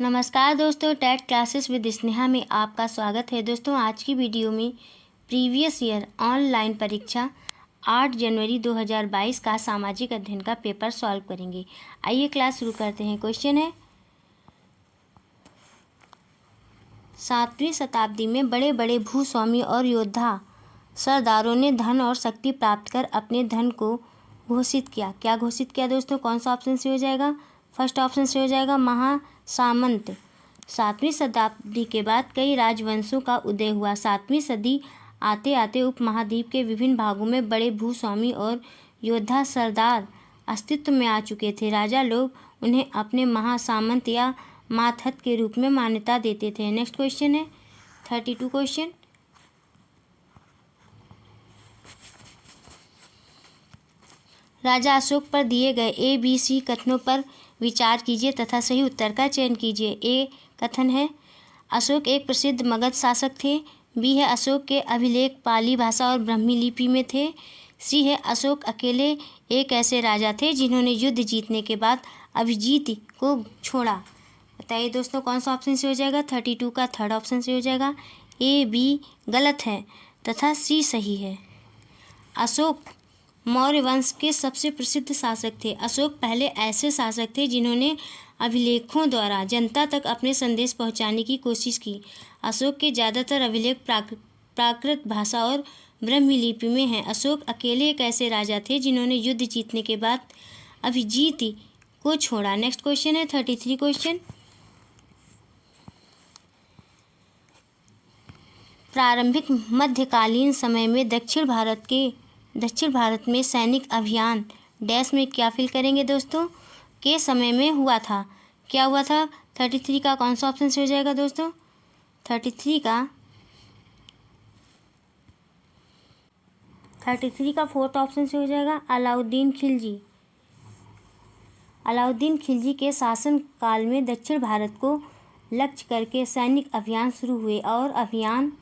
नमस्कार दोस्तों, TET classes with Sneha में आपका स्वागत है। दोस्तों, आज की वीडियो में प्रीवियस ईयर ऑनलाइन परीक्षा 8 जनवरी 2022 का सामाजिक अध्ययन का पेपर सॉल्व करेंगे। आइए क्लास शुरू करते हैं। क्वेश्चन है, 7वीं शताब्दी में बड़े बड़े भूस्वामी और योद्धा सरदारों ने धन और शक्ति प्राप्त कर अपने धन को घोषित किया। क्या घोषित किया दोस्तों? कौन सा ऑप्शन से हो जाएगा? फर्स्ट ऑप्शन से हो जाएगा महासामंत। 7वीं शताब्दी के बाद कई राजवंशों का उदय हुआ। 7वीं सदी आते आते उपमहाद्वीप के विभिन्न भागों में बड़े भूस्वामी और योद्धा सरदार अस्तित्व में आ चुके थे। राजा लोग उन्हें अपने महासामंत या मातहत के रूप में मान्यता देते थे। नेक्स्ट क्वेश्चन है 32 क्वेश्चन। राजा अशोक पर दिए गए ABC कथनों पर विचार कीजिए तथा सही उत्तर का चयन कीजिए। ए कथन है, अशोक एक प्रसिद्ध मगध शासक थे। बी है, अशोक के अभिलेख पाली भाषा और ब्राह्मी लिपि में थे। सी है, अशोक अकेले एक ऐसे राजा थे जिन्होंने युद्ध जीतने के बाद अभिजीत को छोड़ा। बताइए दोस्तों, कौन सा ऑप्शन से हो जाएगा? 32 का थर्ड ऑप्शन से हो जाएगा। ए बी गलत है तथा सी सही है। अशोक मौर्य वंश के सबसे प्रसिद्ध शासक थे। अशोक पहले ऐसे शासक थे जिन्होंने अभिलेखों द्वारा जनता तक अपने संदेश पहुंचाने की कोशिश की। अशोक के ज़्यादातर अभिलेख प्राकृत भाषा और ब्राह्मी लिपि में हैं। अशोक अकेले एक ऐसे राजा थे जिन्होंने युद्ध जीतने के बाद अभिजीत को छोड़ा। नेक्स्ट क्वेश्चन है 33 क्वेश्चन। प्रारंभिक मध्यकालीन समय में दक्षिण भारत में सैनिक अभियान डैश में क्या फिल करेंगे दोस्तों? के समय में हुआ था। क्या हुआ था? 33 का कौन सा ऑप्शन से हो जाएगा दोस्तों? 33 का फोर्थ ऑप्शन से हो जाएगा। अलाउद्दीन खिलजी के शासन काल में दक्षिण भारत को लक्ष्य करके सैनिक अभियान शुरू हुए और अभियान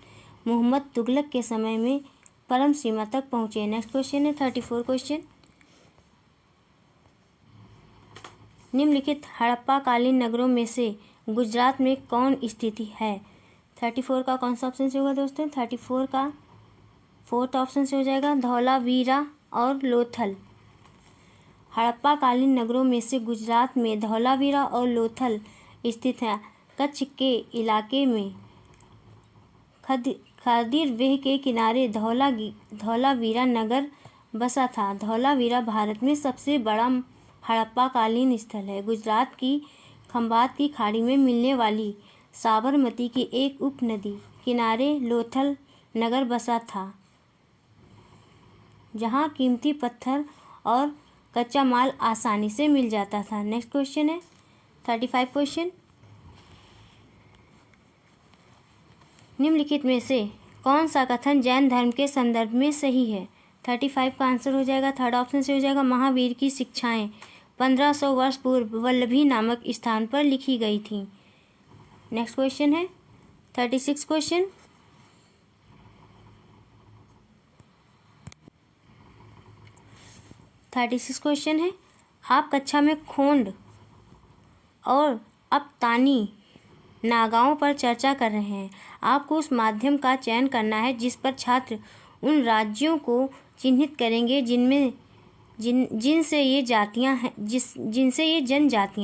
मोहम्मद तुगलक के समय में परम सीमा तक पहुंचे। नेक्स्ट क्वेश्चन है 34 क्वेश्चन। निम्नलिखित हड़प्पा कालीन नगरों में से गुजरात में कौन स्थित है? 34 का कौन सा ऑप्शन से होगा दोस्तों? 34 का फोर्थ ऑप्शन से हो जाएगा। धौलावीरा और लोथल। हड़प्पा कालीन नगरों में से गुजरात में धौलावीरा और लोथल स्थित है। कच्छ के इलाके में खादीर वेह के किनारे धौलावीरा नगर बसा था। धौलावीरा भारत में सबसे बड़ा हड़प्पा कालीन स्थल है। गुजरात की खंभात की खाड़ी में मिलने वाली साबरमती की एक उपनदी किनारे लोथल नगर बसा था, जहां कीमती पत्थर और कच्चा माल आसानी से मिल जाता था। नेक्स्ट क्वेश्चन है 35 क्वेश्चन। निम्नलिखित में से कौन सा कथन जैन धर्म के संदर्भ में सही है? 35 का आंसर हो जाएगा, थर्ड ऑप्शन से हो जाएगा। महावीर की शिक्षाएं 1500 वर्ष पूर्व वल्लभी नामक स्थान पर लिखी गई थीं। नेक्स्ट क्वेश्चन है 36 क्वेश्चन। है, आप कक्षा में खोंड और अपतानी नागाओं पर चर्चा कर रहे हैं। आपको उस माध्यम का चयन करना है जिस पर छात्र उन राज्यों को चिन्हित करेंगे जिनसे ये जनजातियां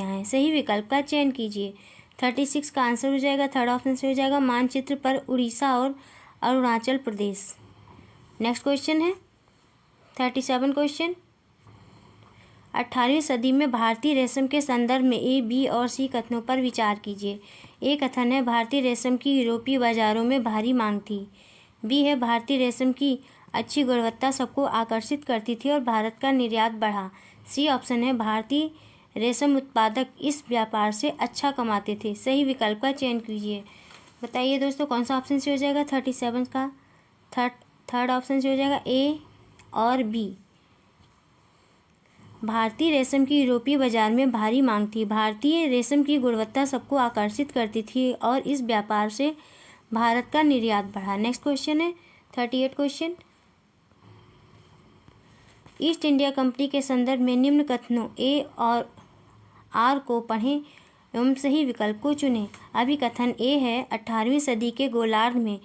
हैं। सही विकल्प का चयन कीजिए। 36 का आंसर हो जाएगा, थर्ड ऑप्शन से हो जाएगा। मानचित्र पर उड़ीसा और अरुणाचल प्रदेश। नेक्स्ट क्वेश्चन है 37 क्वेश्चन। 18वीं सदी में भारतीय रेशम के संदर्भ में ए, बी और सी कथनों पर विचार कीजिए। ए कथन है, भारतीय रेशम की यूरोपीय बाजारों में भारी मांग थी। बी है, भारतीय रेशम की अच्छी गुणवत्ता सबको आकर्षित करती थी और भारत का निर्यात बढ़ा। सी ऑप्शन है, भारतीय रेशम उत्पादक इस व्यापार से अच्छा कमाते थे। सही विकल्प का चयन कीजिए। बताइए दोस्तों, कौन सा ऑप्शन से हो जाएगा? 37 का थर्ड ऑप्शन से हो जाएगा। ए और बी। भारतीय रेशम की यूरोपीय बाजार में भारी मांग थी। भारतीय रेशम की गुणवत्ता सबको आकर्षित करती थी और इस व्यापार से भारत का निर्यात बढ़ा। नेक्स्ट क्वेश्चन है 38 क्वेश्चन। ईस्ट इंडिया कंपनी के संदर्भ में निम्न कथनों ए और आर को पढ़ें एवं सही विकल्प को चुनें। अभी कथन ए है, 18वीं सदी के गोलार्ध में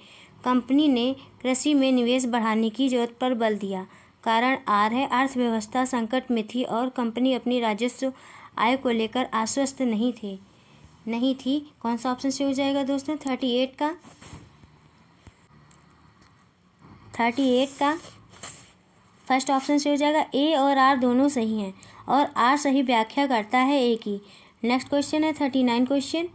कंपनी ने कृषि में निवेश बढ़ाने की जरूरत पर बल दिया। कारण आर है, अर्थव्यवस्था संकट में थी और कंपनी अपनी राजस्व आय को लेकर आश्वस्त नहीं थी। कौन सा ऑप्शन से हो जाएगा दोस्तों? 38 का फर्स्ट ऑप्शन से हो जाएगा। ए और आर दोनों सही हैं और आर सही व्याख्या करता है ए की। नेक्स्ट क्वेश्चन है 39 क्वेश्चन।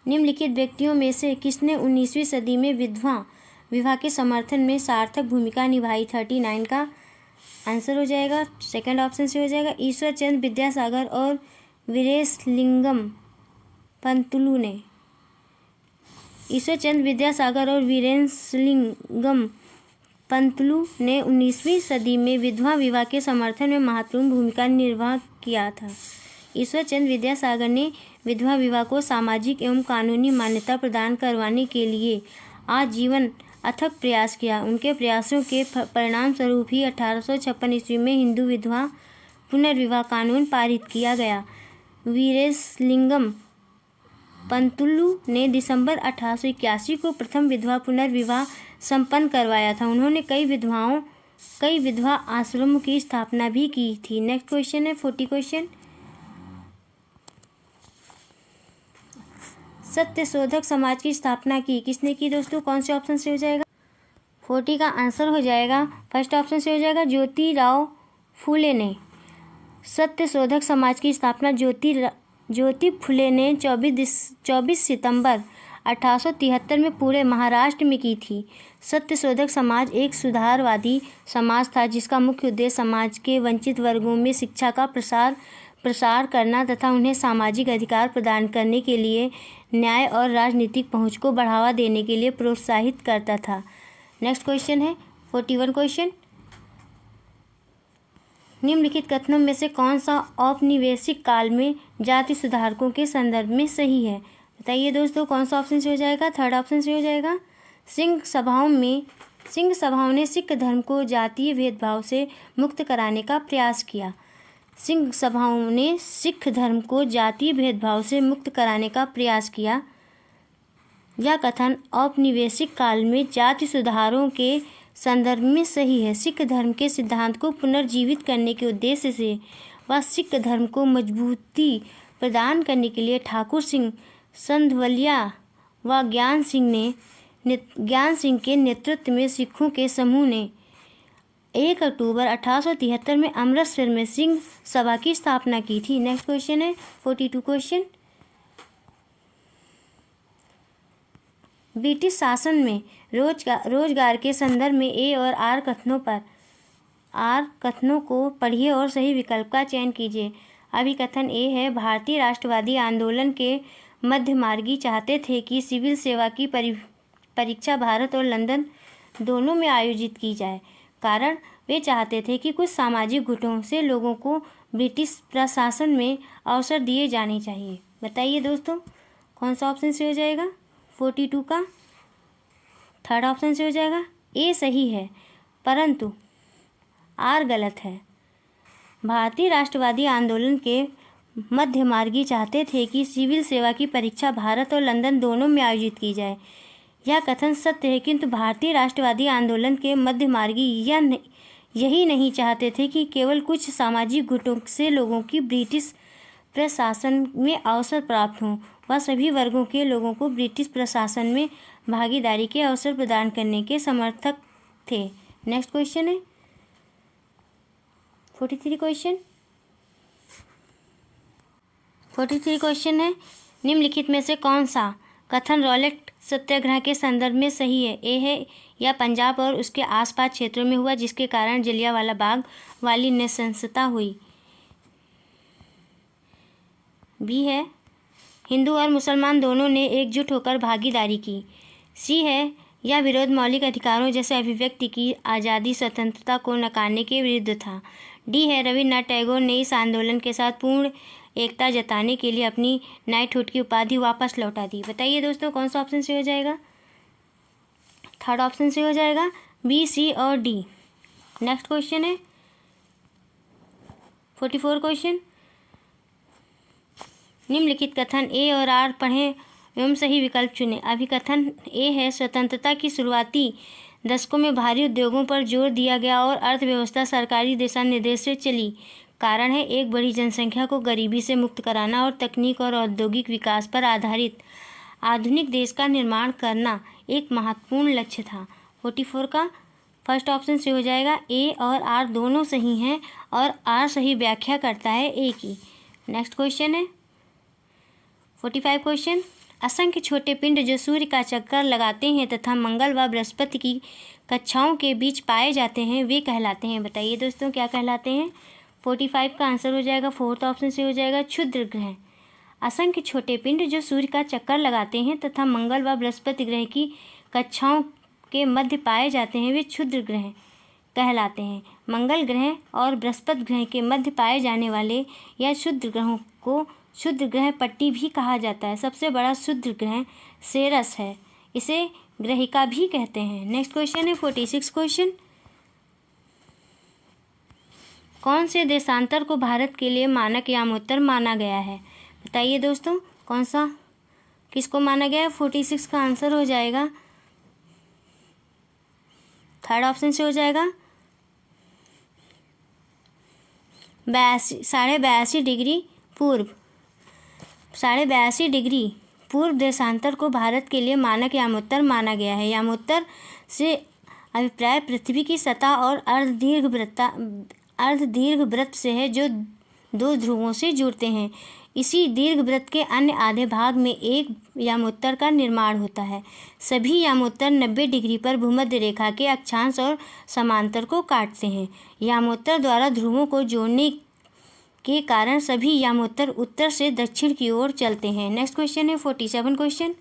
निम्नलिखित व्यक्तियों में से किसने 19वीं सदी में विधवा विवाह के समर्थन में सार्थक भूमिका निभाई? 39 का आंसर हो जाएगा सेकंड ऑप्शन से हो जाएगा। ईश्वर चंद्र विद्यासागर और वीरेशलिंगम पंतुलु ने। ईश्वर चंद्र विद्यासागर और वीरेशलिंगम पंतुलु ने 19वीं सदी में विधवा विवाह के समर्थन में महत्वपूर्ण भूमिका निर्वाह किया था। ईश्वर चंद्र विद्यासागर ने विधवा विवाह को सामाजिक एवं कानूनी मान्यता प्रदान करवाने के लिए आजीवन अथक प्रयास किया। उनके प्रयासों के परिणाम स्वरूप ही 1856 ईस्वी में हिंदू विधवा पुनर्विवाह कानून पारित किया गया। वीरेशलिंगम पंतुलु ने दिसंबर 1881 को प्रथम विधवा पुनर्विवाह संपन्न करवाया था। उन्होंने कई विधवा आश्रमों की स्थापना भी की थी। नेक्स्ट क्वेश्चन है 40 क्वेश्चन। सत्यशोधक समाज की स्थापना की किसने की दोस्तों? कौन से ऑप्शन से हो जाएगा? 40 का आंसर हो जाएगा फर्स्ट ऑप्शन से हो जाएगा ज्योतिराव फुले ने। सत्यशोधक समाज की स्थापना ज्योति फुले ने 24 सितंबर 1873 में पूरे महाराष्ट्र में की थी। सत्यशोधक समाज एक सुधारवादी समाज था जिसका मुख्य उद्देश्य समाज के वंचित वर्गों में शिक्षा का प्रसार करना तथा उन्हें सामाजिक अधिकार प्रदान करने के लिए न्याय और राजनीतिक पहुंच को बढ़ावा देने के लिए प्रोत्साहित करता था। नेक्स्ट क्वेश्चन है 41 क्वेश्चन। निम्नलिखित कथनों में से कौन सा औपनिवेशिक काल में जाति सुधारकों के संदर्भ में सही है? बताइए दोस्तों, कौन सा ऑप्शन से हो जाएगा? थर्ड ऑप्शन से हो जाएगा। सिंह सभाओं ने सिख धर्म को जातीय भेदभाव से मुक्त कराने का प्रयास किया। सिंह सभाओं ने सिख धर्म को जातीय भेदभाव से मुक्त कराने का प्रयास किया। यह कथन औपनिवेशिक काल में जाति सुधारों के संदर्भ में सही है। सिख धर्म के सिद्धांत को पुनर्जीवित करने के उद्देश्य से व सिख धर्म को मजबूती प्रदान करने के लिए ठाकुर सिंह संधवलिया व ज्ञान सिंह के नेतृत्व में सिखों के समूह ने 1 अक्टूबर 1873 में अमृतसर में सिंह सभा की स्थापना की थी। नेक्स्ट क्वेश्चन है 42 क्वेश्चन। ब्रिटिश शासन में रोजगार के संदर्भ में ए और आर कथनों को पढ़िए और सही विकल्प का चयन कीजिए। अभी कथन ए है, भारतीय राष्ट्रवादी आंदोलन के मध्यमार्गी चाहते थे कि सिविल सेवा की परीक्षा भारत और लंदन दोनों में आयोजित की जाए। कारण वे चाहते थे कि कुछ सामाजिक गुटों से लोगों को ब्रिटिश प्रशासन में अवसर दिए जाने चाहिए। बताइए दोस्तों, कौन सा ऑप्शन से हो जाएगा? 42 का थर्ड ऑप्शन से हो जाएगा। ए सही है परंतु आर गलत है। भारतीय राष्ट्रवादी आंदोलन के मध्यमार्गी चाहते थे कि सिविल सेवा की परीक्षा भारत और लंदन दोनों में आयोजित की जाए। यह कथन सत्य है, किंतु भारतीय राष्ट्रवादी आंदोलन के मध्यमार्गी यही नहीं चाहते थे कि केवल कुछ सामाजिक गुटों से लोगों की ब्रिटिश प्रशासन में अवसर प्राप्त हों। वह सभी वर्गों के लोगों को ब्रिटिश प्रशासन में भागीदारी के अवसर प्रदान करने के समर्थक थे। नेक्स्ट क्वेश्चन है 43 क्वेश्चन। 43 क्वेश्चन है, निम्नलिखित में से कौन सा कथन रॉलेट सत्याग्रह के संदर्भ में सही है? ए है, यह पंजाब और उसके आसपास क्षेत्रों में हुआ जिसके कारण जलियांवाला बाग वाली नृशंसता हुई। बी है, हिंदू और मुसलमान दोनों ने एकजुट होकर भागीदारी की। सी है, यह विरोध मौलिक अधिकारों जैसे अभिव्यक्ति की आज़ादी स्वतंत्रता को नकारने के विरुद्ध था। डी है, रविन्द्रनाथ टैगोर ने इस आंदोलन के साथ पूर्ण एकता जताने के लिए अपनी नाइटहुड की उपाधि वापस लौटा दी। बताइए दोस्तों, कौन सा ऑप्शन से हो जाएगा? थर्ड ऑप्शन से हो जाएगा बी, सी और डी। नेक्स्ट क्वेश्चन है 44 क्वेश्चन। निम्नलिखित कथन ए और आर पढ़ें एवं सही विकल्प चुनें। अभिकथन ए है, स्वतंत्रता की शुरुआती दशकों में भारी उद्योगों पर जोर दिया गया और अर्थव्यवस्था सरकारी दिशा निर्देश से चली। कारण है, एक बड़ी जनसंख्या को गरीबी से मुक्त कराना और तकनीक और औद्योगिक विकास पर आधारित आधुनिक देश का निर्माण करना एक महत्वपूर्ण लक्ष्य था। 44 का फर्स्ट ऑप्शन से हो जाएगा। ए और आर दोनों सही हैं और आर सही व्याख्या करता है ए की। नेक्स्ट क्वेश्चन है 45 क्वेश्चन। असंख्य छोटे पिंड जो सूर्य का चक्कर लगाते हैं तथा मंगल व बृहस्पति की कक्षाओं के बीच पाए जाते हैं, वे कहलाते हैं। बताइए दोस्तों, क्या कहलाते हैं। 45 का आंसर हो जाएगा, फोर्थ ऑप्शन से हो जाएगा, क्षुद्र ग्रह। असंख्य छोटे पिंड जो सूर्य का चक्कर लगाते हैं तथा मंगल व बृहस्पति ग्रह की कक्षाओं के मध्य पाए जाते हैं, वे क्षुद्र ग्रह कहलाते हैं। मंगल ग्रह और बृहस्पति ग्रह के मध्य पाए जाने वाले या क्षुद्र ग्रहों को क्षुद्र ग्रह पट्टी भी कहा जाता है। सबसे बड़ा क्षुद्र ग्रह सेरस है, इसे ग्रहिका भी कहते हैं। नेक्स्ट क्वेश्चन है 46 क्वेश्चन। कौन से देशांतर को भारत के लिए मानक यामोत्तर माना गया है। बताइए दोस्तों, कौन सा किसको माना गया है। 46 का आंसर हो जाएगा, थर्ड ऑप्शन से हो जाएगा 82.5 डिग्री पूर्व। 82.5 डिग्री पूर्व देशांतर को भारत के लिए मानक यामोत्तर माना गया है। यामोत्तर से अभिप्राय पृथ्वी की सतह और अर्धदीर्घवृत्त से है जो दो ध्रुवों से जुड़ते हैं। इसी दीर्घवृत्त के अन्य आधे भाग में एक यामोत्तर का निर्माण होता है। सभी यामोत्तर 90 डिग्री पर भूमध्य रेखा के अक्षांश और समांतर को काटते हैं। यामोत्तर द्वारा ध्रुवों को जोड़ने के कारण सभी यामोत्तर उत्तर से दक्षिण की ओर चलते हैं। नेक्स्ट क्वेश्चन है 47 क्वेश्चन।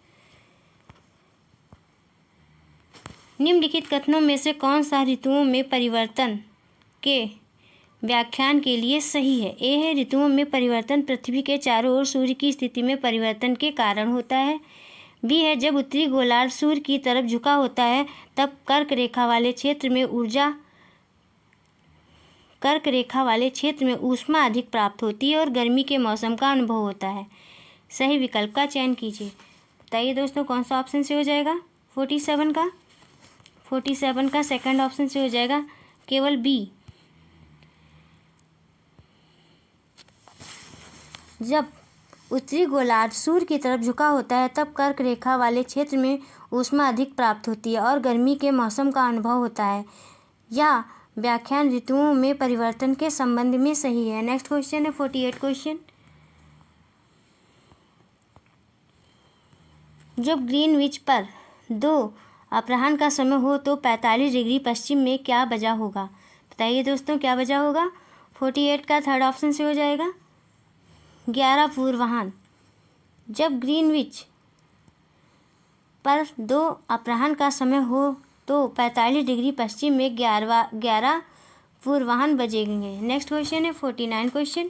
निम्नलिखित कथनों में से कौन सा ऋतुओं में परिवर्तन के व्याख्यान के लिए सही है। ए है, ऋतुओं में परिवर्तन पृथ्वी के चारों ओर सूर्य की स्थिति में परिवर्तन के कारण होता है। बी है, जब उत्तरी गोलार्ध सूर्य की तरफ झुका होता है तब कर्क रेखा वाले क्षेत्र में ऊष्मा अधिक प्राप्त होती है और गर्मी के मौसम का अनुभव होता है। सही विकल्प का चयन कीजिए। बताइए दोस्तों, कौन सा ऑप्शन से हो जाएगा। 47 का सेकंड ऑप्शन से हो जाएगा, केवल बी। जब उत्तरी गोलार्ध सूर्य की तरफ झुका होता है तब कर्क रेखा वाले क्षेत्र में ऊष्मा अधिक प्राप्त होती है और गर्मी के मौसम का अनुभव होता है। यह व्याख्यान ऋतुओं में परिवर्तन के संबंध में सही है। नेक्स्ट क्वेश्चन है 48 क्वेश्चन। जब ग्रीनविच पर 2 अपराह्न का समय हो तो 45 डिग्री पश्चिम में क्या बजा होगा। बताइए दोस्तों, क्या बजा होगा। 48 का थर्ड ऑप्शन से हो जाएगा, 11 पूर्वाह्न। जब ग्रीनविच पर 2 अपराह्न का समय हो तो 45 डिग्री पश्चिम में 11 पूर्वाह्न बजेंगे। नेक्स्ट क्वेश्चन है 49 क्वेश्चन।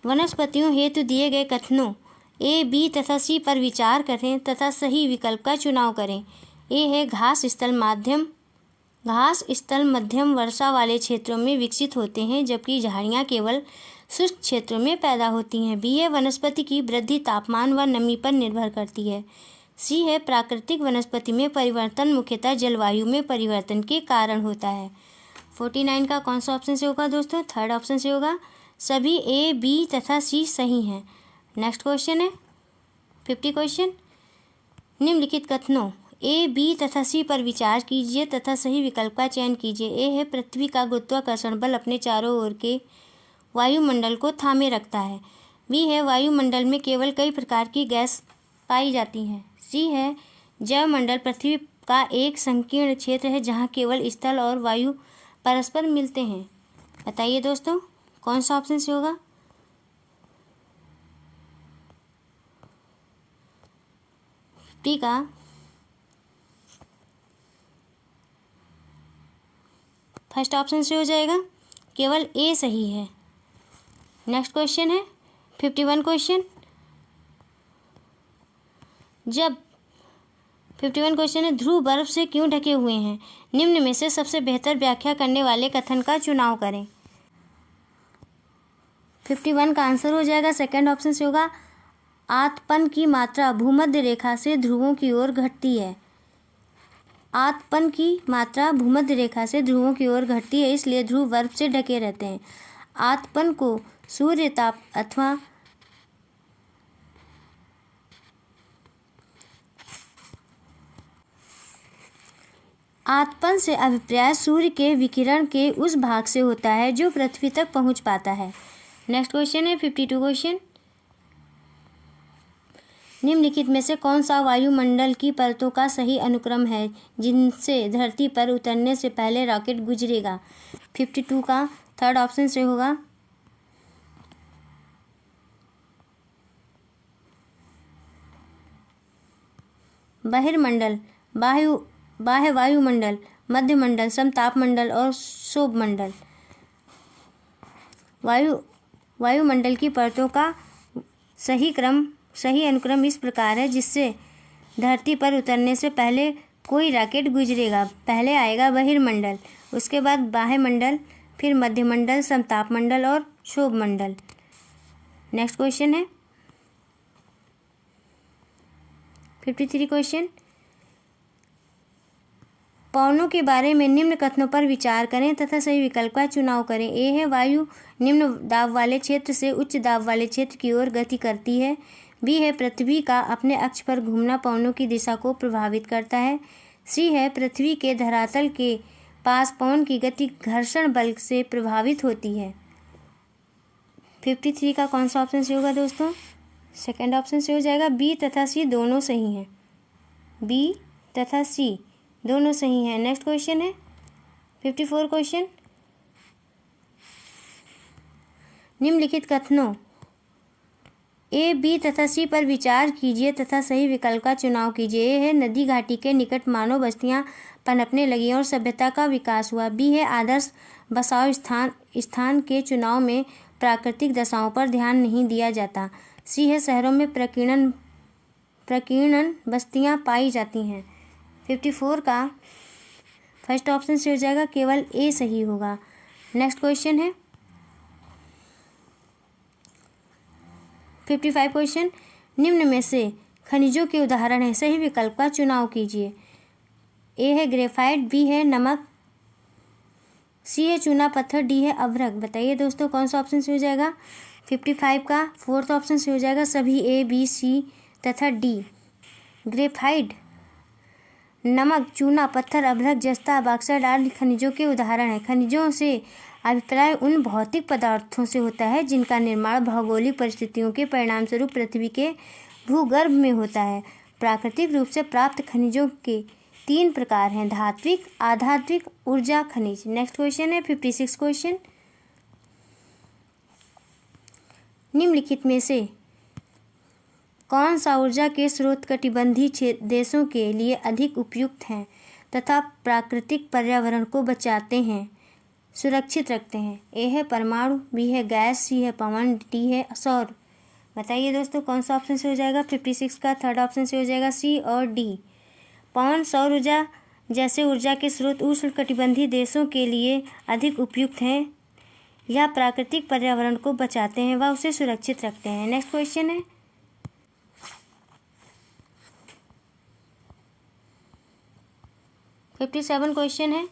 वनस्पतियों हेतु दिए गए कथनों ए, बी तथा सी पर विचार करें तथा सही विकल्प का चुनाव करें। ए है, घास स्थल मध्यम वर्षा वाले क्षेत्रों में विकसित होते हैं जबकि झाड़ियाँ केवल शुष्क क्षेत्रों में पैदा होती हैं। बी है, वनस्पति की वृद्धि तापमान व नमी पर निर्भर करती है। सी है, प्राकृतिक वनस्पति में परिवर्तन मुख्यतः जलवायु में परिवर्तन के कारण होता है। 49 का कौन सा ऑप्शन से होगा दोस्तों। थर्ड ऑप्शन से होगा। सभी ए, बी तथा सी सही हैं। नेक्स्ट क्वेश्चन है 50 क्वेश्चन। निम्नलिखित कथनों ए, बी तथा सी पर विचार कीजिए तथा सही विकल्प का चयन कीजिए। ए है, पृथ्वी का गुरुत्वाकर्षण बल अपने चारों ओर के वायुमंडल को थामे रखता है। बी है, वायुमंडल में केवल कई प्रकार की गैस पाई जाती हैं। सी है, जैवमंडल पृथ्वी का एक संकीर्ण क्षेत्र है जहाँ केवल स्थल और वायु परस्पर मिलते हैं। बताइए दोस्तों, कौन सा ऑप्शन से होगा। डी का फर्स्ट ऑप्शन से हो जाएगा, केवल ए सही है। नेक्स्ट क्वेश्चन है 51 क्वेश्चन। जब 51 क्वेश्चन है, ध्रुव बर्फ से क्यों ढके हुए हैं। निम्न में से सबसे बेहतर व्याख्या करने वाले कथन का चुनाव करें। 51 का आंसर हो जाएगा सेकंड ऑप्शन से होगा आतपन की मात्रा भूमध्य रेखा से ध्रुवों की ओर घटती है। आतपन की मात्रा भूमध्य रेखा से ध्रुवों की ओर घटती है, इसलिए ध्रुव बर्फ से ढके रहते हैं। आतपन को सूर्य ताप अथवा आतपन से अभिप्राय सूर्य के विकिरण के उस भाग से होता है जो पृथ्वी तक पहुंच पाता है। नेक्स्ट क्वेश्चन है 52 क्वेश्चन। निम्नलिखित में से कौन सा वायुमंडल की परतों का सही अनुक्रम है जिनसे धरती पर उतरने से पहले रॉकेट गुजरेगा? 52 का थर्ड ऑप्शन से होगा बहिर्मंडल, बाह्य वायुमंडल, मध्यमंडल, समतापमंडल और शोभमंडल। वायुमंडल की परतों का सही अनुक्रम इस प्रकार है जिससे धरती पर उतरने से पहले कोई रॉकेट गुजरेगा। पहले आएगा बहिर्मंडल, उसके बाद बाह्यमंडल, फिर मध्यमंडल, समतापमंडल और शोभमंडल। नेक्स्ट क्वेश्चन है 53 क्वेश्चन। पवनों के बारे में निम्न कथनों पर विचार करें तथा सही विकल्प का चुनाव करें। ए है वायु निम्न दाब वाले क्षेत्र से उच्च दाब वाले क्षेत्र की ओर गति करती है। बी है पृथ्वी का अपने अक्ष पर घूमना पवनों की दिशा को प्रभावित करता है। सी है पृथ्वी के धरातल के पास पवन की गति घर्षण बल से प्रभावित होती है। 53 का कौन सा ऑप्शन से होगा दोस्तों? सेकंड ऑप्शन से हो जाएगा। बी तथा सी दोनों सही हैं। बी तथा सी दोनों सही हैं। नेक्स्ट क्वेश्चन है 54 क्वेश्चन। निम्नलिखित कथनों ए, बी तथा सी पर विचार कीजिए तथा सही विकल्प का चुनाव कीजिए। ए है नदी घाटी के निकट मानव बस्तियां पनपने लगी और सभ्यता का विकास हुआ। बी है आदर्श बसाव स्थान के चुनाव में प्राकृतिक दशाओं पर ध्यान नहीं दिया जाता। सी है शहरों में प्रकीर्णन बस्तियां पाई जाती हैं। 54 का फर्स्ट ऑप्शन से हो जाएगा, केवल ए सही होगा। नेक्स्ट क्वेश्चन है 55 क्वेश्चन। निम्न में से खनिजों के उदाहरण है, सही विकल्प का चुनाव कीजिए। ए है ग्रेफाइट, बी है नमक, सी है चूना पत्थर, डी है अभ्रक। बताइए दोस्तों कौन सा ऑप्शन से हो जाएगा? 55 का फोर्थ ऑप्शन से हो जाएगा सभी ए, बी, सी तथा डी। ग्रेफाइट, नमक, चूना पत्थर, अभ्रक, जस्ता, बॉक्साइट आदि खनिजों के उदाहरण हैं। खनिजों से अभिप्राय उन भौतिक पदार्थों से होता है जिनका निर्माण भौगोलिक परिस्थितियों के परिणामस्वरूप पृथ्वी के भूगर्भ में होता है। प्राकृतिक रूप से प्राप्त खनिजों के 3 प्रकार हैं, धात्विक, अधात्विक, ऊर्जा खनिज। नेक्स्ट क्वेश्चन है 56 क्वेश्चन। निम्नलिखित में से कौन सा ऊर्जा के स्रोत कटिबंधीय देशों के लिए अधिक उपयुक्त हैं तथा प्राकृतिक पर्यावरण को बचाते हैं, सुरक्षित रखते हैं? ए है परमाणु, बी है गैस, सी है पवन, डी है सौर। बताइए दोस्तों कौन सा ऑप्शन से हो जाएगा? 56 का थर्ड ऑप्शन से हो जाएगा सी और डी। पवन, सौर ऊर्जा जैसे ऊर्जा के स्रोत उष्ण कटिबंधीय देशों के लिए अधिक उपयुक्त हैं। यह प्राकृतिक पर्यावरण को बचाते हैं व उसे सुरक्षित रखते हैं। नेक्स्ट क्वेश्चन है 57 क्वेश्चन है।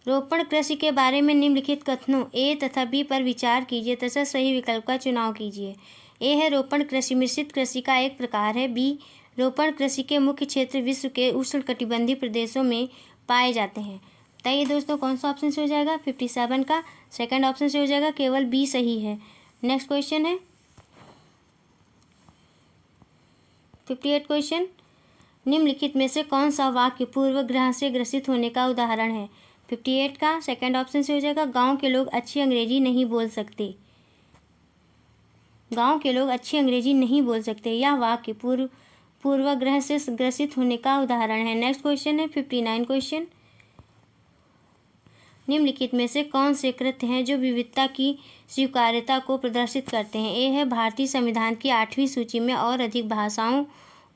रोपण कृषि के बारे में निम्नलिखित कथनों ए तथा बी पर विचार कीजिए तथा सही विकल्प का चुनाव कीजिए। ए है रोपण कृषि मिश्रित कृषि का एक प्रकार है। बी, रोपण कृषि के मुख्य क्षेत्र विश्व के उष्णकटिबंधीय प्रदेशों में पाए जाते हैं। बताइए दोस्तों कौन सा ऑप्शन से हो जाएगा? 57 का सेकंड ऑप्शन से हो जाएगा, केवल बी सही है। नेक्स्ट क्वेश्चन है 58 क्वेश्चन। निम्नलिखित में से कौन सा वाक्य पूर्वग्रह से ग्रसित होने का उदाहरण है? 58 का सेकंड ऑप्शन से हो जाएगा, गांव के लोग अच्छी अंग्रेजी नहीं बोल सकते। गांव के लोग अच्छी अंग्रेजी नहीं बोल सकते। यह वाक्य पूर्वग्रह से ग्रसित होने का उदाहरण है। नेक्स्ट क्वेश्चन है 59 क्वेश्चन। निम्नलिखित में से कौन से कृत्य हैं जो विविधता की स्वीकार्यता को प्रदर्शित करते हैं? ए है भारतीय संविधान की 8वीं सूची में और अधिक भाषाओं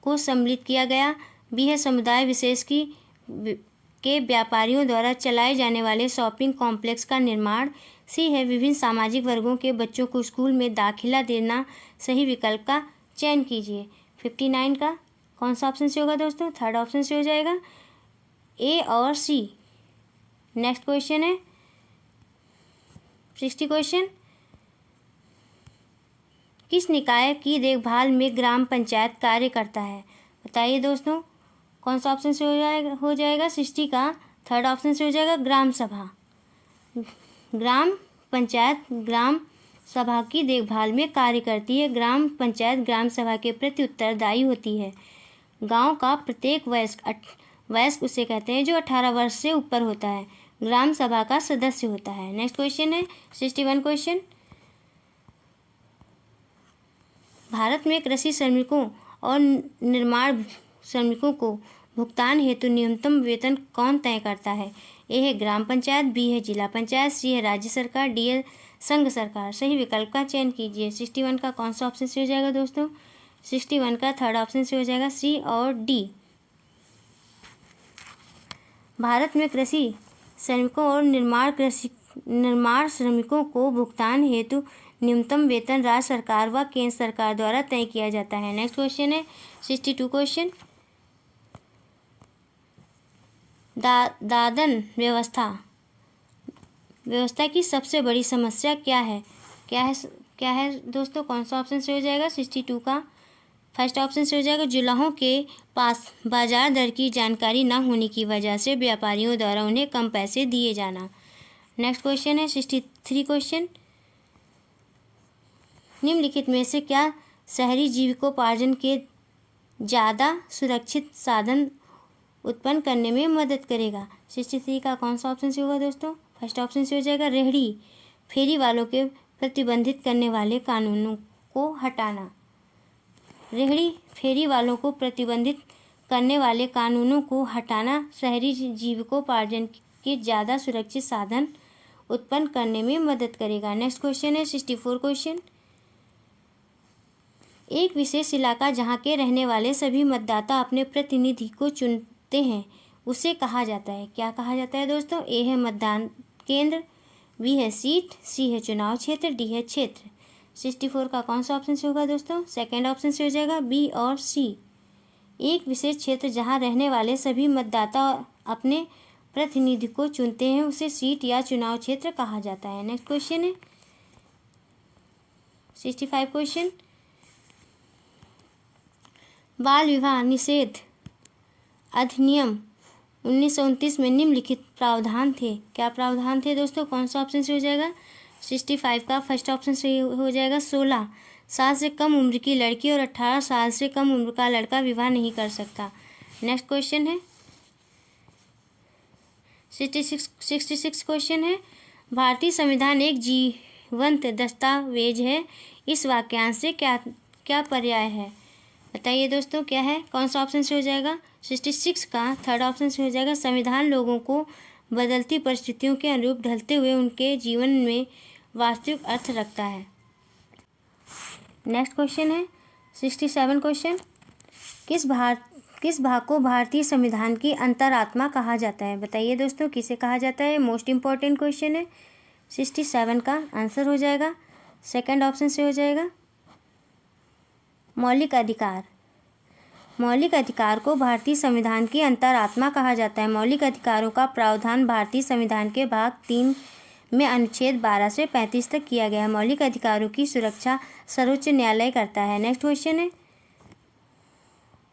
को सम्मिलित किया गया। बी है समुदाय विशेष के व्यापारियों द्वारा चलाए जाने वाले शॉपिंग कॉम्प्लेक्स का निर्माण। सी है विभिन्न सामाजिक वर्गों के बच्चों को स्कूल में दाखिला देना। सही विकल्प का चयन कीजिए। 59 का कौन सा ऑप्शन से होगा दोस्तों? थर्ड ऑप्शन से हो जाएगा, ए और सी। नेक्स्ट क्वेश्चन है 60 क्वेश्चन। किस निकाय की देखभाल में ग्राम पंचायत कार्य करता है? बताइए दोस्तों, कौन सा ऑप्शन से हो जाएगा? 60 का थर्ड ऑप्शन से हो जाएगा, ग्राम सभा। ग्राम पंचायत ग्राम सभा की देखभाल में कार्य करती है। ग्राम पंचायत ग्राम सभा के प्रति उत्तरदायी होती है। गांव का प्रत्येक वयस्क उसे कहते हैं जो 18 वर्ष से ऊपर होता है, ग्राम सभा का सदस्य होता है। नेक्स्ट क्वेश्चन है 61 क्वेश्चन। भारत में कृषि श्रमिकों और निर्माण श्रमिकों को भुगतान हेतु न्यूनतम वेतन कौन तय करता है? ए है ग्राम पंचायत, बी है जिला पंचायत, सी है राज्य सरकार, डी है संघ सरकार। सही विकल्प का चयन कीजिए। 61 का कौन सा ऑप्शन से हो जाएगा दोस्तों? 61 का थर्ड ऑप्शन से हो जाएगा, सी और डी। भारत में कृषि श्रमिकों और निर्माण श्रमिकों को भुगतान हेतु न्यूनतम वेतन राज्य सरकार व केंद्र सरकार द्वारा तय किया जाता है। नेक्स्ट क्वेश्चन है 62 क्वेश्चन। दादन व्यवस्था की सबसे बड़ी समस्या क्या है? क्या है दोस्तों? कौन सा ऑप्शन से हो जाएगा? 62 का फर्स्ट ऑप्शन से हो जाएगा, जुलाहों के पास बाजार दर की जानकारी न होने की वजह से व्यापारियों द्वारा उन्हें कम पैसे दिए जाना। नेक्स्ट क्वेश्चन है 63 क्वेश्चन। निम्नलिखित में से क्या शहरी जीविकोपार्जन के ज़्यादा सुरक्षित साधन उत्पन्न करने में मदद करेगा? 63 का कौन सा ऑप्शन से होगा दोस्तों? फर्स्ट ऑप्शन से हो जाएगा, रेहड़ी फेरी वालों के प्रतिबंधित करने वाले कानूनों को हटाना। रेहड़ी फेरी वालों को प्रतिबंधित करने वाले कानूनों को हटाना शहरी जीविकोपार्जन के ज़्यादा सुरक्षित साधन उत्पन्न करने में मदद करेगा। नेक्स्ट क्वेश्चन है 64 क्वेश्चन। एक विशेष इलाका जहाँ के रहने वाले सभी मतदाता अपने प्रतिनिधि को चुनते हैं उसे कहा जाता है। क्या कहा जाता है दोस्तों? ए है मतदान केंद्र, बी है सीट, सी है चुनाव क्षेत्र, डी है क्षेत्र। 64 का कौन सा ऑप्शन से होगा दोस्तों? सेकंड ऑप्शन से हो जाएगा, बी और सी। एक विशेष क्षेत्र जहाँ रहने वाले सभी मतदाता अपने प्रतिनिधि को चुनते हैं उसे सीट या चुनाव क्षेत्र कहा जाता है। नेक्स्ट क्वेश्चन है 65 क्वेश्चन। बाल विवाह निषेध अधिनियम 1929 में निम्नलिखित प्रावधान थे। क्या प्रावधान थे दोस्तों? कौन सा ऑप्शन से हो जाएगा? 65 का फर्स्ट ऑप्शन से हो जाएगा, 16 साल से कम उम्र की लड़की और 18 साल से कम उम्र का लड़का विवाह नहीं कर सकता। नेक्स्ट क्वेश्चन है 66 क्वेश्चन है। भारतीय संविधान एक जीवंत दस्तावेज है, इस वाक्यांश से क्या पर्याय है? बताइए दोस्तों, क्या है? कौन सा ऑप्शन से हो जाएगा? 66 का थर्ड ऑप्शन से हो जाएगा, संविधान लोगों को बदलती परिस्थितियों के अनुरूप ढलते हुए उनके जीवन में वास्तविक अर्थ रखता है। नेक्स्ट क्वेश्चन है 67 क्वेश्चन। किस भाग को भारतीय संविधान की अंतरात्मा कहा जाता है? बताइए दोस्तों, किसे कहा जाता है? मोस्ट इम्पॉर्टेंट क्वेश्चन है। 67 का आंसर हो जाएगा, सेकंड ऑप्शन से हो जाएगा, मौलिक अधिकार। मौलिक अधिकार को भारतीय संविधान की अंतरात्मा कहा जाता है। मौलिक अधिकारों का प्रावधान भारतीय संविधान के भाग 3 में अनुच्छेद 12 से 35 तक किया गया है। मौलिक अधिकारों की सुरक्षा सर्वोच्च न्यायालय करता है। नेक्स्ट क्वेश्चन है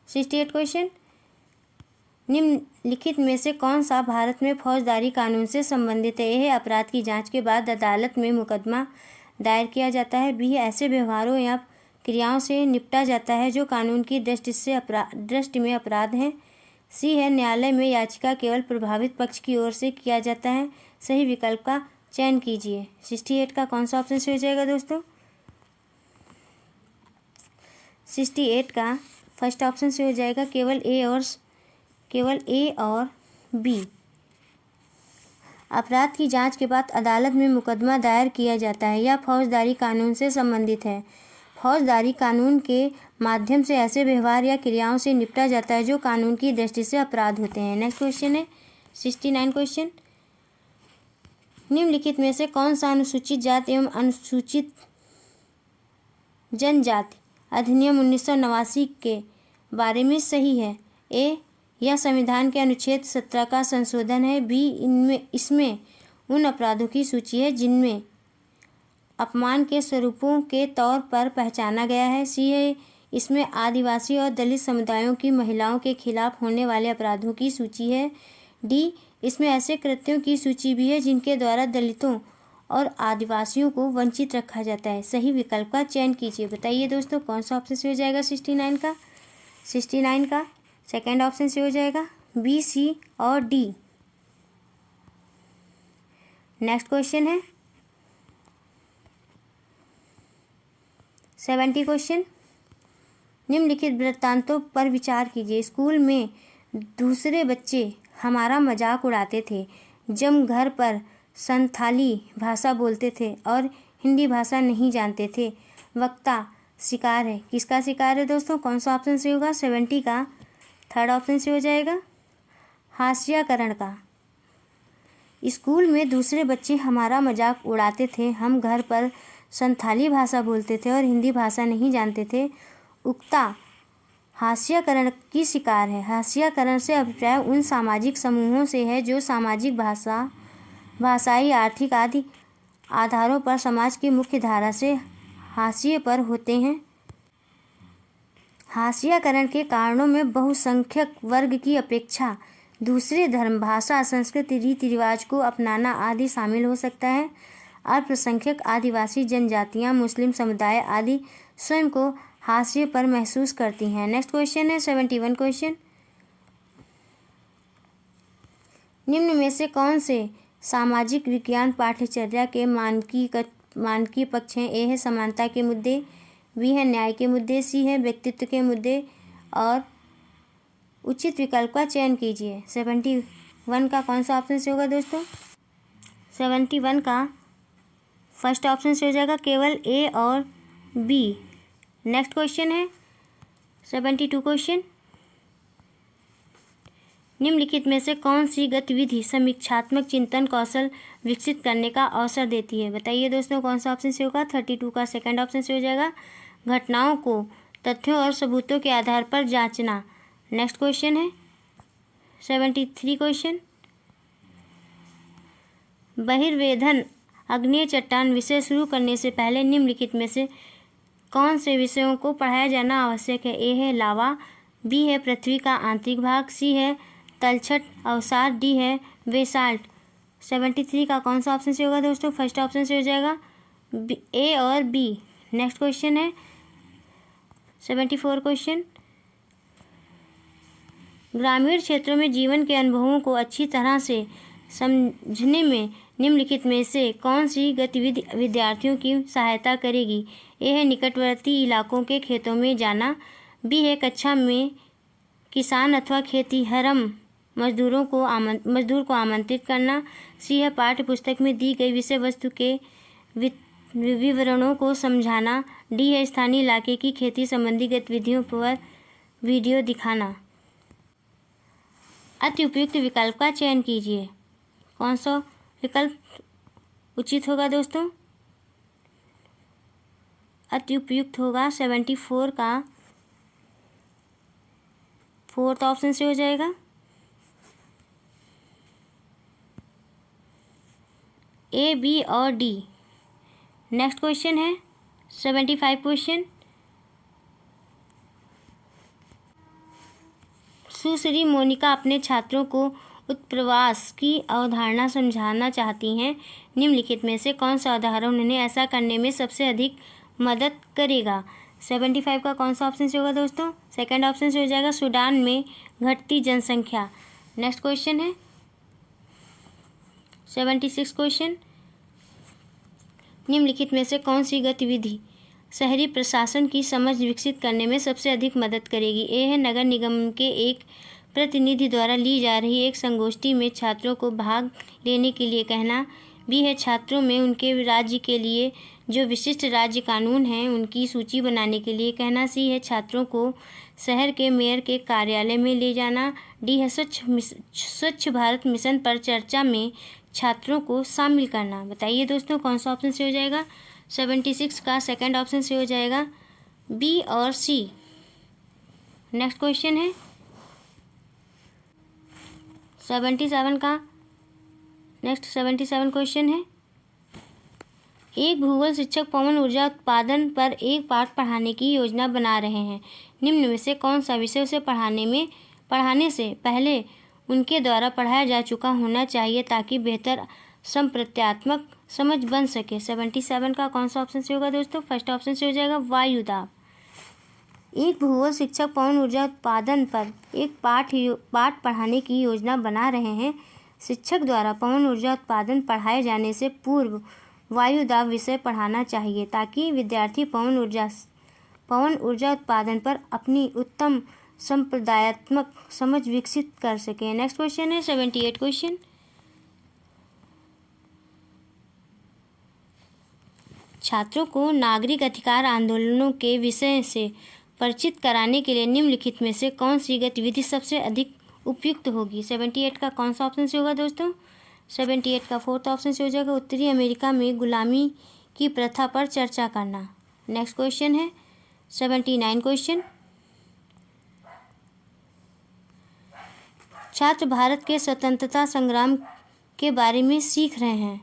68 क्वेश्चन। निम्नलिखित में से कौन सा भारत में फौजदारी कानून से संबंधित है? यह अपराध की जांच के बाद अदालत में मुकदमा दायर किया जाता है, बी ऐसे व्यवहारों या क्रियाओं से निपटा जाता है जो कानून की दृष्टि में अपराध हैं, सी है न्यायालय में याचिका केवल प्रभावित पक्ष की ओर से किया जाता है। सही विकल्प का चयन कीजिए। 68 का कौन सा ऑप्शन से हो जाएगा दोस्तों? 68 का फर्स्ट ऑप्शन से हो जाएगा, केवल ए और बी। अपराध की जांच के बाद अदालत में मुकदमा दायर किया जाता है या फौजदारी कानून से संबंधित है। फौजदारी कानून के माध्यम से ऐसे व्यवहार या क्रियाओं से निपटा जाता है जो कानून की दृष्टि से अपराध होते हैं। नेक्स्ट क्वेश्चन है 69 क्वेश्चन। निम्नलिखित में से कौन सा अनुसूचित जाति एवं अनुसूचित जनजाति अधिनियम 1989 के बारे में सही है? ए, यह संविधान के अनुच्छेद 17 का संशोधन है। बी, इसमें उन अपराधों की सूची है जिनमें अपमान के स्वरूपों के तौर पर पहचाना गया है। सी है, इसमें आदिवासी और दलित समुदायों की महिलाओं के खिलाफ होने वाले अपराधों की सूची है। डी, इसमें ऐसे कृत्यों की सूची भी है जिनके द्वारा दलितों और आदिवासियों को वंचित रखा जाता है। सही विकल्प का चयन कीजिए। बताइए दोस्तों कौन सा ऑप्शन से हो जाएगा 69 का सेकंड ऑप्शन से हो जाएगा बी, सी और डी। नेक्स्ट क्वेश्चन है 70 क्वेश्चन। निम्नलिखित वृत्तांतों पर विचार कीजिए। स्कूल में दूसरे बच्चे हमारा मजाक उड़ाते थे जब घर पर संथाली भाषा बोलते थे और हिंदी भाषा नहीं जानते थे। वक्ता शिकार है। किसका शिकार है दोस्तों? कौन सा ऑप्शन से होगा? 70 का थर्ड ऑप्शन से हो जाएगा हास्याकरण का। स्कूल में दूसरे बच्चे हमारा मजाक उड़ाते थे, हम घर पर संथाली भाषा बोलते थे और हिंदी भाषा नहीं जानते थे। उक्ता हास्याकरण की शिकार है। हास्याकरण से अभिप्राय उन सामाजिक समूहों से है जो सामाजिक भाषाई आर्थिक आदि आधारों पर समाज की मुख्य धारा से हाशिए पर होते हैं। हास्याकरण के कारणों में बहुसंख्यक वर्ग की अपेक्षा दूसरे धर्म, भाषा, संस्कृति, रीति रिवाज को अपनाना आदि शामिल हो सकता है। अल्पसंख्यक आदिवासी जनजातियां, मुस्लिम समुदाय आदि स्वयं को हाशिए पर महसूस करती हैं। नेक्स्ट क्वेश्चन है 71 क्वेश्चन। निम्न में से कौन से सामाजिक विज्ञान पाठ्यचर्या के मानकीय पक्ष हैं? ए है समानता के मुद्दे, बी है न्याय के मुद्दे, सी है व्यक्तित्व के मुद्दे और उचित विकल्प का चयन कीजिए। 71 का कौन सा ऑप्शन से होगा दोस्तों? 71 का फर्स्ट ऑप्शन से हो जाएगा केवल ए और बी। नेक्स्ट क्वेश्चन है 72 क्वेश्चन। निम्नलिखित में से कौन सी गतिविधि समीक्षात्मक चिंतन कौशल विकसित करने का अवसर देती है? बताइए दोस्तों कौन सा ऑप्शन से होगा? 32 का सेकंड ऑप्शन से हो जाएगा घटनाओं को तथ्यों और सबूतों के आधार पर जांचना। नेक्स्ट क्वेश्चन है 73 क्वेश्चन। बहिर्वेधन अग्नेय चट्टान विषय शुरू करने से पहले निम्नलिखित में से कौन से विषयों को पढ़ाया जाना आवश्यक है? ए है लावा, बी है पृथ्वी का आंतरिक भाग, सी है तलछट अवसाद, डी है बेसाल्ट। 73 का कौन सा ऑप्शन से होगा दोस्तों? फर्स्ट ऑप्शन से हो जाएगा ए और बी। नेक्स्ट क्वेश्चन है 74 क्वेश्चन। ग्रामीण क्षेत्रों में जीवन के अनुभवों को अच्छी तरह से समझने में निम्नलिखित में से कौन सी गतिविधि विद्यार्थियों की सहायता करेगी? ए है निकटवर्ती इलाकों के खेतों में जाना, बी है कक्षा में किसान अथवा खेतीहरम मजदूर को आमंत्रित करना, सी है पाठ्य पुस्तक में दी गई विषय वस्तु के विवरणों को समझाना, डी है स्थानीय इलाके की खेती संबंधी गतिविधियों पर वीडियो दिखाना। अति उपयुक्त विकल्प का चयन कीजिए। कौन सा विकल्प उचित होगा दोस्तों? अति उपयुक्त होगा 74 का फोर्थ ऑप्शन से हो जाएगा ए, बी और डी। नेक्स्ट क्वेश्चन है 75 क्वेश्चन। सुश्री मोनिका अपने छात्रों को उत्प्रवास की अवधारणा समझाना चाहती हैं। निम्नलिखित में से कौन सा उदाहरण उन्हें ऐसा करने में सबसे अधिक मदद करेगा? 75 का कौन सा ऑप्शन से होगा दोस्तों? सेकंड ऑप्शन से हो जाएगा सूडान में घटती जनसंख्या। नेक्स्ट क्वेश्चन है 76 क्वेश्चन। निम्नलिखित में से कौन सी गतिविधि शहरी प्रशासन की समझ विकसित करने में सबसे अधिक मदद करेगी? ए है नगर निगम के एक प्रतिनिधि द्वारा ली जा रही एक संगोष्ठी में छात्रों को भाग लेने के लिए कहना, बी है छात्रों में उनके राज्य के लिए जो विशिष्ट राज्य कानून हैं उनकी सूची बनाने के लिए कहना, सी है छात्रों को शहर के मेयर के कार्यालय में ले जाना, डी है स्वच्छ भारत मिशन पर चर्चा में छात्रों को शामिल करना। बताइए दोस्तों कौन सा ऑप्शन से हो जाएगा? 76 का सेकंड ऑप्शन से हो जाएगा बी और सी। नेक्स्ट क्वेश्चन है 77 का। नेक्स्ट 77 क्वेश्चन है, एक भूगोल शिक्षक पवन ऊर्जा उत्पादन पर एक पाठ पढ़ाने की योजना बना रहे हैं। निम्न में से कौन सा विषय उसे पढ़ाने से पहले उनके द्वारा पढ़ाया जा चुका होना चाहिए ताकि बेहतर संप्रत्यात्मक समझ बन सके? 77 का कौन सा ऑप्शन से होगा दोस्तों? फर्स्ट ऑप्शन से हो जाएगा वायु दाब। एक भूगोल शिक्षक पवन ऊर्जा उत्पादन पर एक पाठ पढ़ाने की योजना बना रहे हैं। शिक्षक द्वारा पवन ऊर्जा उत्पादन पढ़ाए जाने से पूर्व वायु दाब विषय पढ़ाना चाहिए ताकि विद्यार्थी पवन ऊर्जा उत्पादन पर अपनी उत्तम संप्रदायात्मक समझ विकसित कर सकें। नेक्स्ट क्वेश्चन है 78 क्वेश्चन, छात्रों को नागरिक अधिकार आंदोलनों के विषय से परिचित कराने के लिए निम्नलिखित में से कौन सी गतिविधि सबसे अधिक उपयुक्त होगी? 78 का कौन सा ऑप्शन से होगा दोस्तों? 78 का फोर्थ ऑप्शन से हो जाएगा उत्तरी अमेरिका में गुलामी की प्रथा पर चर्चा करना। नेक्स्ट क्वेश्चन है 79 क्वेश्चन, छात्र भारत के स्वतंत्रता संग्राम के बारे में सीख रहे हैं।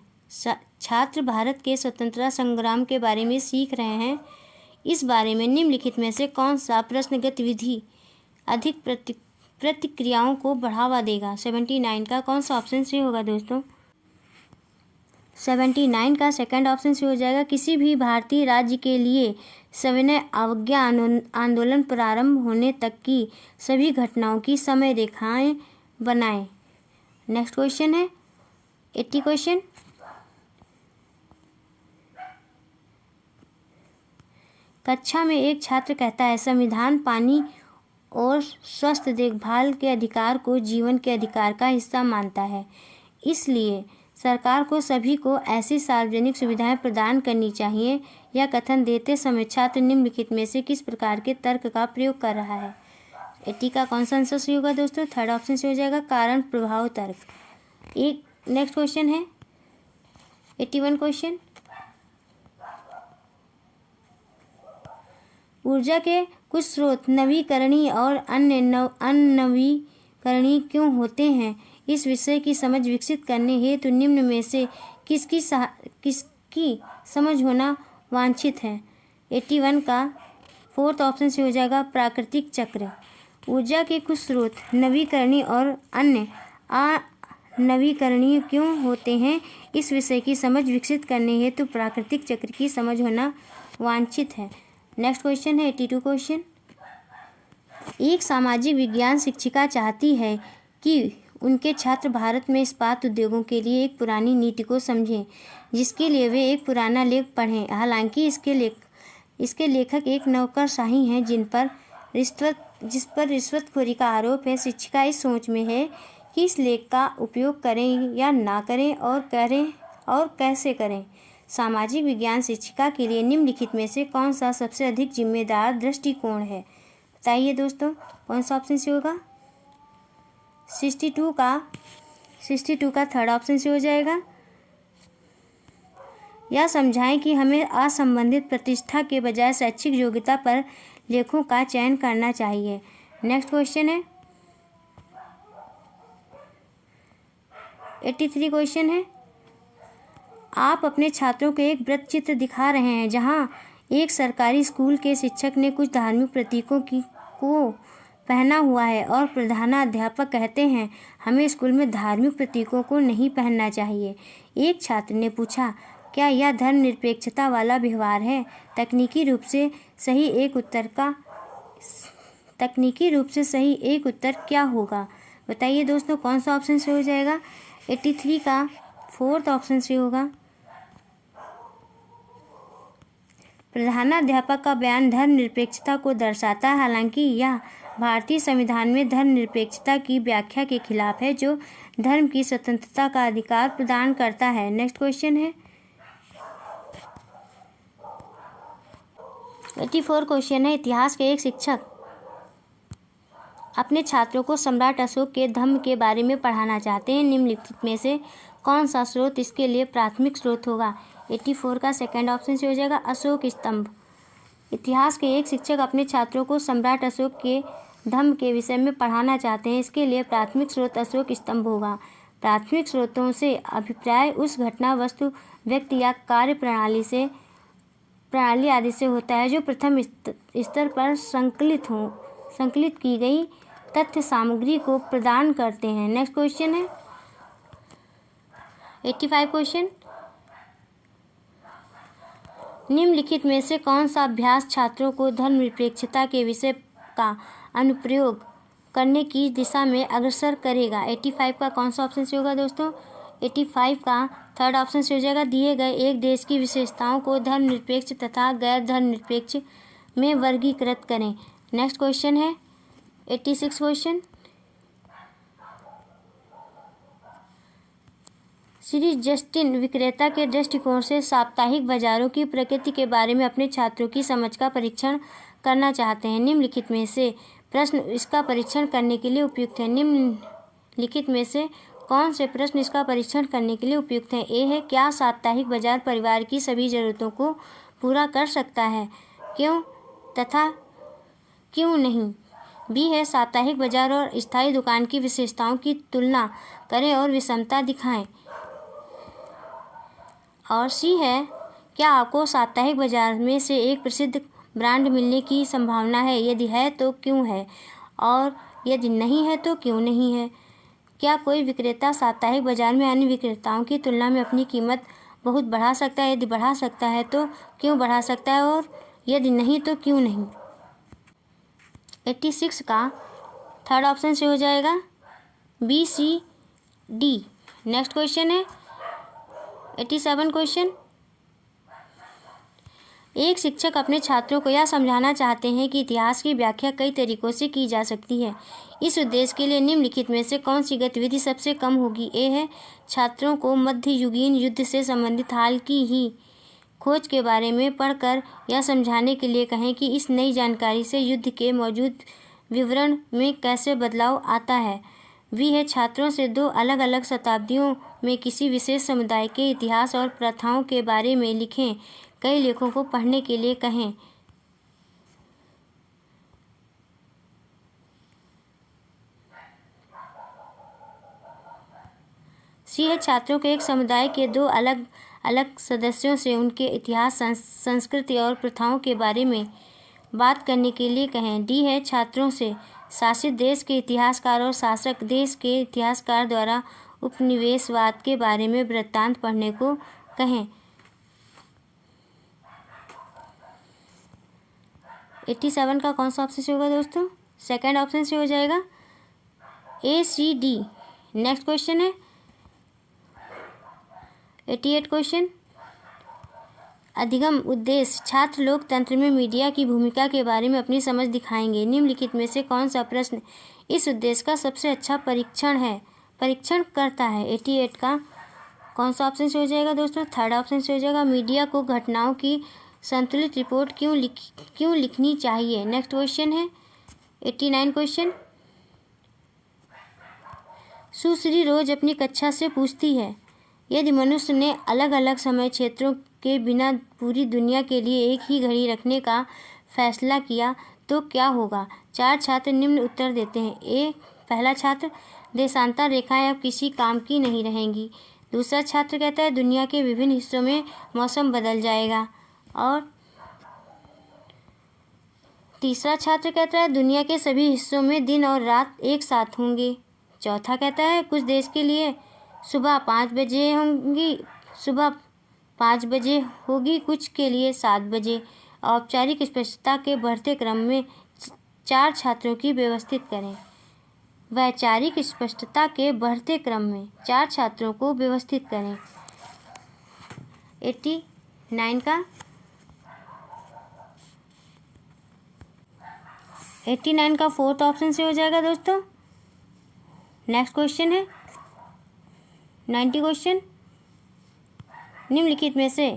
छात्र भारत के स्वतंत्रता संग्राम के बारे में सीख रहे हैं। इस बारे में निम्नलिखित में से कौन सा प्रश्न गतिविधि अधिक प्रतिक्रियाओं को बढ़ावा देगा? 79 का कौन सा ऑप्शन से होगा दोस्तों? 79 का सेकंड ऑप्शन से हो जाएगा किसी भी भारतीय राज्य के लिए सविनय अवज्ञा आंदोलन प्रारंभ होने तक की सभी घटनाओं की समय रेखाएं बनाएं। नेक्स्ट क्वेश्चन है 80 क्वेश्चन, कक्षा में एक छात्र कहता है संविधान पानी और स्वस्थ देखभाल के अधिकार को जीवन के अधिकार का हिस्सा मानता है, इसलिए सरकार को सभी को ऐसी सार्वजनिक सुविधाएं प्रदान करनी चाहिए। यह कथन देते समय छात्र निम्नलिखित में से किस प्रकार के तर्क का प्रयोग कर रहा है? 80 का कौन सा आंसर सही होगा दोस्तों? थर्ड ऑप्शन से हो जाएगा कारण प्रभाव तर्क। एक नेक्स्ट क्वेश्चन है 81 क्वेश्चन, ऊर्जा के कुछ स्रोत नवीकरणीय और अन्य अननवीकरणीय क्यों होते हैं? इस विषय की समझ विकसित करने हेतु निम्न में से किसकी समझ होना वांछित है? 81 का फोर्थ ऑप्शन से हो जाएगा प्राकृतिक चक्र। ऊर्जा के कुछ स्रोत नवीकरणीय और अन्य अनवीकरणीय क्यों होते हैं? इस विषय की समझ विकसित करने हेतु प्राकृतिक चक्र की समझ होना वांछित है। नेक्स्ट क्वेश्चन है 82 क्वेश्चन, एक सामाजिक विज्ञान शिक्षिका चाहती है कि उनके छात्र भारत में इस्पात उद्योगों के लिए एक पुरानी नीति को समझें, जिसके लिए वे एक पुराना लेख पढ़ें। हालांकि इसके लेखक एक नौकरशाही हैं जिस पर रिश्वतखोरी का आरोप है। शिक्षिका इस सोच में है कि इस लेख का उपयोग करें या ना करें और कैसे करें। सामाजिक विज्ञान शिक्षिका के लिए निम्नलिखित में से कौन सा सबसे अधिक जिम्मेदार दृष्टिकोण है? बताइए दोस्तों कौन सा ऑप्शन से होगा? 62 का थर्ड ऑप्शन से हो जाएगा। यह समझाएं कि हमें असंबंधित प्रतिष्ठा के बजाय शैक्षिक योग्यता पर लेखों का चयन करना चाहिए। नेक्स्ट क्वेश्चन है 83 क्वेश्चन है, आप अपने छात्रों को एक वृत्त चित्र दिखा रहे हैं जहां एक सरकारी स्कूल के शिक्षक ने कुछ धार्मिक प्रतीकों को पहना हुआ है और प्रधानाध्यापक कहते हैं हमें स्कूल में धार्मिक प्रतीकों को नहीं पहनना चाहिए। एक छात्र ने पूछा क्या यह धर्मनिरपेक्षता वाला व्यवहार है? तकनीकी रूप से सही एक उत्तर क्या होगा? बताइए दोस्तों कौन सा ऑप्शन से हो जाएगा? 83 का फोर्थ ऑप्शन से होगा। प्रधानाध्यापक का बयान धर्मनिरपेक्षता को दर्शाता है, हालांकि यह भारतीय संविधान में धर्मनिरपेक्षता की व्याख्या के खिलाफ है जो धर्म की स्वतंत्रता का अधिकार प्रदान करता है। नेक्स्ट क्वेश्चन है 84 क्वेश्चन है, इतिहास के एक शिक्षक अपने छात्रों को सम्राट अशोक के धम्म के बारे में पढ़ाना चाहते हैं। निम्नलिखित में से कौन सा स्रोत इसके लिए प्राथमिक स्रोत होगा? 84 का सेकंड ऑप्शन से हो जाएगा अशोक स्तंभ। इतिहास के एक शिक्षक अपने छात्रों को सम्राट अशोक के धम्म के विषय में पढ़ाना चाहते हैं, इसके लिए प्राथमिक स्रोत अशोक स्तंभ होगा। प्राथमिक स्रोतों से अभिप्राय उस घटना, वस्तु, व्यक्ति या कार्य प्रणाली आदि से होता है जो प्रथम स्तर पर संकलित की गई तथ्य सामग्री को प्रदान करते हैं। नेक्स्ट क्वेश्चन है 85 क्वेश्चन। निम्नलिखित में से कौन सा अभ्यास छात्रों को धर्मनिरपेक्षता के विषय का अनुप्रयोग करने की दिशा में अग्रसर करेगा? 85 का कौन सा ऑप्शन से होगा दोस्तों? 85 का थर्ड ऑप्शन से हो जाएगा दिए गए एक देश की विशेषताओं को धर्मनिरपेक्ष तथा गैर धर्मनिरपेक्ष में वर्गीकृत करें। नेक्स्ट क्वेश्चन है 86 क्वेश्चन। श्री जस्टिन विक्रेता के दृष्टिकोण से साप्ताहिक बाजारों की प्रकृति के बारे में अपने छात्रों की समझ का परीक्षण करना चाहते हैं। निम्नलिखित में से प्रश्न इसका परीक्षण करने के लिए उपयुक्त है। निम्नलिखित में से कौन से प्रश्न इसका परीक्षण करने के लिए उपयुक्त हैं? ए है, क्या साप्ताहिक बाजार परिवार की सभी ज़रूरतों को पूरा कर सकता है? क्यों तथा क्यों नहीं? बी है, साप्ताहिक बाजार और स्थायी दुकान की विशेषताओं की तुलना करें और विषमता दिखाएं। और सी है, क्या आपको साप्ताहिक बाजार में से एक प्रसिद्ध ब्रांड मिलने की संभावना है? यदि है तो क्यों है, और यदि नहीं है तो क्यों नहीं है? क्या कोई विक्रेता साप्ताहिक बाजार में अन्य विक्रेताओं की तुलना में अपनी कीमत बहुत बढ़ा सकता है? यदि बढ़ा सकता है तो क्यों बढ़ा सकता है, और यदि नहीं तो क्यों नहीं? 86 का थर्ड ऑप्शन से हो जाएगा बी, सी, डी। नेक्स्ट क्वेश्चन है 87 क्वेश्चन। एक शिक्षक अपने छात्रों को यह समझाना चाहते हैं कि इतिहास की व्याख्या कई तरीकों से की जा सकती है। इस उद्देश्य के लिए निम्नलिखित में से कौन सी गतिविधि सबसे कम होगी? ए है, छात्रों को मध्ययुगीन युद्ध से संबंधित हाल की ही खोज के बारे में पढ़कर यह समझाने के लिए कहें कि इस नई जानकारी से युद्ध के मौजूद विवरण में कैसे बदलाव आता है। बी है, छात्रों से दो अलग अलग शताब्दियों में किसी विशेष समुदाय के इतिहास और प्रथाओं के बारे में लिखें कई लेखों को पढ़ने के लिए कहें। सी है, छात्रों के एक समुदाय के दो अलग अलग सदस्यों से उनके इतिहास, संस्कृति और प्रथाओं के बारे में बात करने के लिए कहें। डी है, छात्रों से शासित देश के इतिहासकार और शासक देश के इतिहासकार द्वारा उपनिवेशवाद के बारे में वृत्तांत पढ़ने को कहें। 87 का कौन सा ऑप्शन से होगा दोस्तों? सेकंड ऑप्शन से हो जाएगा ए, सी, डी। नेक्स्ट क्वेश्चन है 88 क्वेश्चन। अधिगम उद्देश्य, छात्र लोकतंत्र में मीडिया की भूमिका के बारे में अपनी समझ दिखाएंगे। निम्नलिखित में से कौन सा प्रश्न इस उद्देश्य का सबसे अच्छा परीक्षण करता है? 88 का कौन सा ऑप्शन से हो जाएगा दोस्तों? थर्ड ऑप्शन से हो जाएगा मीडिया को घटनाओं की संतुलित रिपोर्ट क्यों लिखनी चाहिए। नेक्स्ट क्वेश्चन है 89 क्वेश्चन। सुश्री रोज अपनी कक्षा से पूछती है, यदि मनुष्य ने अलग अलग समय क्षेत्रों के बिना पूरी दुनिया के लिए एक ही घड़ी रखने का फैसला किया तो क्या होगा? चार छात्र निम्न उत्तर देते हैं। ए, पहला छात्र, देशांतर रेखाएं अब किसी काम की नहीं रहेंगी। दूसरा छात्र कहता है दुनिया के विभिन्न हिस्सों में मौसम बदल जाएगा। और तीसरा छात्र कहता है दुनिया के सभी हिस्सों में दिन और रात एक साथ होंगे। चौथा कहता है कुछ देश के लिए सुबह 5 बजे होगी, कुछ के लिए 7 बजे। औपचारिक स्पष्टता के बढ़ते क्रम में चार छात्रों की व्यवस्थित करें। वैचारिक स्पष्टता के बढ़ते क्रम में चार छात्रों को व्यवस्थित करें। 89 का फोर्थ ऑप्शन से हो जाएगा दोस्तों। नेक्स्ट क्वेश्चन है 90 क्वेश्चन। निम्नलिखित में से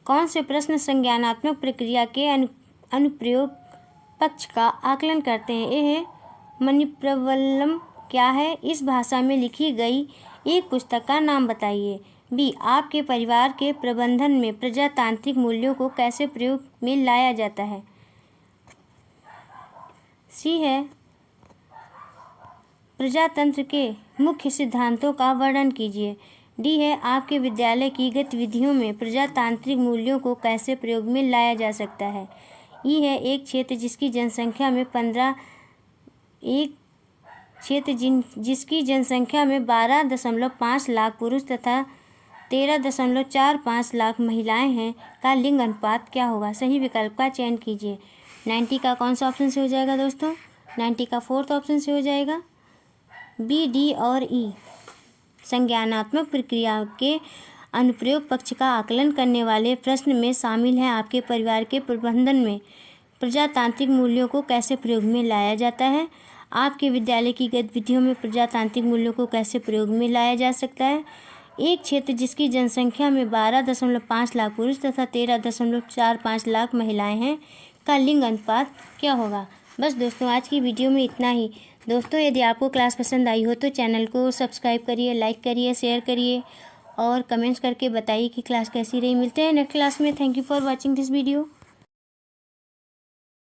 कौन से प्रश्न संज्ञानात्मक प्रक्रिया के अनुप्रयोग पक्ष का आकलन करते हैं? ए है, मणिप्रवल्लम क्या है? इस भाषा में लिखी गई एक पुस्तक का नाम बताइए। बी, आपके परिवार के प्रबंधन में प्रजातांत्रिक मूल्यों को कैसे प्रयोग में लाया जाता है? सी है, प्रजातंत्र के मुख्य सिद्धांतों का वर्णन कीजिए। डी है, आपके विद्यालय की गतिविधियों में प्रजातांत्रिक मूल्यों को कैसे प्रयोग में लाया जा सकता है? ई है, एक क्षेत्र जिसकी जनसंख्या में 12.5 लाख पुरुष तथा 13.45 लाख महिलाएं हैं का लिंग अनुपात क्या होगा? सही विकल्प का चयन कीजिए। 90 का कौन सा ऑप्शन से हो जाएगा दोस्तों? 90 का फोर्थ ऑप्शन से हो जाएगा। बी, डी और ई संज्ञानात्मक प्रक्रिया के अनुप्रयोग पक्ष का आकलन करने वाले प्रश्न में शामिल है। आपके परिवार के प्रबंधन में प्रजातांत्रिक मूल्यों को कैसे प्रयोग में लाया जाता है? आपके विद्यालय की गतिविधियों में प्रजातांत्रिक मूल्यों को कैसे प्रयोग में लाया जा सकता है? एक क्षेत्र जिसकी जनसंख्या में 12.5 लाख पुरुष तथा 13.45 लाख महिलाएं हैं का लिंग अनुपात क्या होगा? बस दोस्तों, आज की वीडियो में इतना ही। दोस्तों, यदि आपको क्लास पसंद आई हो तो चैनल को सब्सक्राइब करिए, लाइक करिए, शेयर करिए और कमेंट्स करके बताइए कि क्लास कैसी रही। मिलते हैं नेक्स्ट क्लास में। Thank you for watching this video.